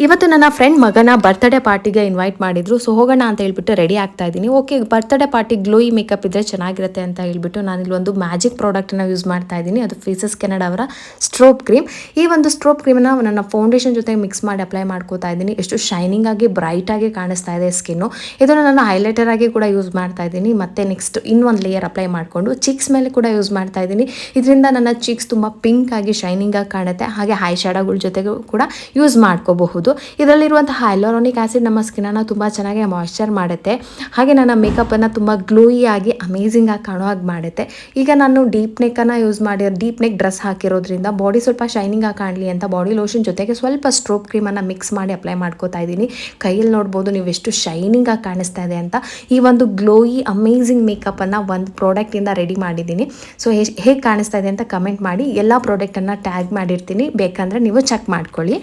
ಇವತ್ತು ನನ್ನ ಫ್ರೆಂಡ್ ಮಗನ ಬರ್ತ್ಡೇ ಪಾರ್ಟಿಗೆ ಇನ್ವೈಟ್ ಮಾಡಿದ್ರು. ಸೊ ಹೋಗೋಣ ಅಂತ ಹೇಳ್ಬಿಟ್ಟು ರೆಡಿ ಆಗ್ತಾ ಇದ್ದೀನಿ. Okay, birthday party glowy makeup ಇದ್ರೆ ಚೆನ್ನಾಗಿರುತ್ತೆ ಅಂತ ಹೇಳ್ಬಿಟ್ಟು ನಾನು ಇಲ್ಲಿ ಒಂದು ಮ್ಯಾಜಿಕ್ ಪ್ರಾಡಕ್ಟನ್ನು ಯೂಸ್ ಮಾಡ್ತಾ ಇದ್ದೀನಿ. ಅದು ಫೇಸಸ್ ಕೆನಡಾ ಅವರ ಸ್ಟ್ರೋಬ್ ಕ್ರೀಮ್. ಈ ಒಂದು ಸ್ಟ್ರೋಬ್ ಕ್ರೀಮನ್ನು ನನ್ನ ಫೌಂಡೇಶನ್ ಜೊತೆ ಮಿಕ್ಸ್ ಮಾಡಿ ಅಪ್ಲೈ ಮಾಡ್ಕೋತಾ ಇದ್ದೀನಿ. ಎಷ್ಟು ಶೈನಿಂಗ್ ಆಗಿ ಬ್ರೈಟ್ ಆಗಿ ಕಾಣಿಸ್ತಾ ಇದೆ ಸ್ಕಿನ್ನು. ಇದನ್ನು ನಾನು ಹೈಲೈಟರ್ ಆಗಿ ಕೂಡ ಯೂಸ್ ಮಾಡ್ತಾ ಇದ್ದೀನಿ. ಮತ್ತೆ ನೆಕ್ಸ್ಟ್ ಇನ್ನೊಂದು ಲೇಯರ್ ಅಪ್ಲೈ ಮಾಡಿಕೊಂಡು ಚೀಕ್ಸ್ ಮೇಲೆ ಕೂಡ ಯೂಸ್ ಮಾಡ್ತಾ ಇದ್ದೀನಿ. ಇದರಿಂದ ನನ್ನ ಚೀಕ್ಸ್ ತುಂಬ ಪಿಂಕ್ ಆಗಿ ಶೈನಿಂಗ್ ಆಗಿ ಕಾಣುತ್ತೆ. ಹಾಗೆ ಹೈ ಶಾಡೋಗಳ ಜೊತೆಗೂ ಕೂಡ ಯೂಸ್ ಮಾಡ್ಕೋಬಹುದು. ಇದರಲ್ಲಿರುವಂತಹ ಹೈಲೋರಾನಿಕ್ ಆಸಿಡ್ ನಮ್ಮ ಸ್ಕಿನ್ನನ್ನು ತುಂಬ ಚೆನ್ನಾಗಿ ಮಾಯ್ಶ್ಚರ್ ಮಾಡುತ್ತೆ. ಹಾಗೆ ನನ್ನ ಮೇಕಪ್ಪನ್ನು ತುಂಬ ಗ್ಲೋಯಿ ಆಗಿ ಅಮೇಝಿಂಗ್ ಆಗಿ ಕಾಣೋ ಹಾಗೆ ಮಾಡುತ್ತೆ. ಈಗ ನಾನು ಡೀಪ್ ನೆಕ್ಕನ್ನು ಯೂಸ್ ಮಾಡಿ ಡೀಪ್ ನೆಕ್ ಡ್ರೆಸ್ ಹಾಕಿರೋದ್ರಿಂದ ಬಾಡಿ ಸ್ವಲ್ಪ ಶೈನಿಂಗ್ ಆಗಿ ಕಾಣಲಿ ಅಂತ ಬಾಡಿ ಲೋಷನ್ ಜೊತೆಗೆ ಸ್ವಲ್ಪ ಸ್ಟ್ರೋಬ್ ಕ್ರೀಮನ್ನು ಮಿಕ್ಸ್ ಮಾಡಿ ಅಪ್ಲೈ ಮಾಡ್ಕೋತಾ ಇದ್ದೀನಿ. ಕೈಯಲ್ಲಿ ನೋಡ್ಬೋದು ನೀವು ಎಷ್ಟು ಶೈನಿಂಗ್ ಆಗಿ ಕಾಣಿಸ್ತಾ ಇದೆ ಅಂತ. ಈ ಒಂದು ಗ್ಲೋಯಿ ಅಮೇಝಿಂಗ್ ಮೇಕಪ್ಪನ್ನು ಒಂದು ಪ್ರಾಡಕ್ಟಿಂದ ರೆಡಿ ಮಾಡಿದ್ದೀನಿ. ಸೊ ಹೇಗೆ ಕಾಣಿಸ್ತಾ ಇದೆ ಅಂತ ಕಮೆಂಟ್ ಮಾಡಿ. ಎಲ್ಲ ಪ್ರಾಡಕ್ಟನ್ನು ಟ್ಯಾಗ್ ಮಾಡಿರ್ತೀನಿ, ಬೇಕಂದರೆ ನೀವು ಚೆಕ್ ಮಾಡ್ಕೊಳ್ಳಿ.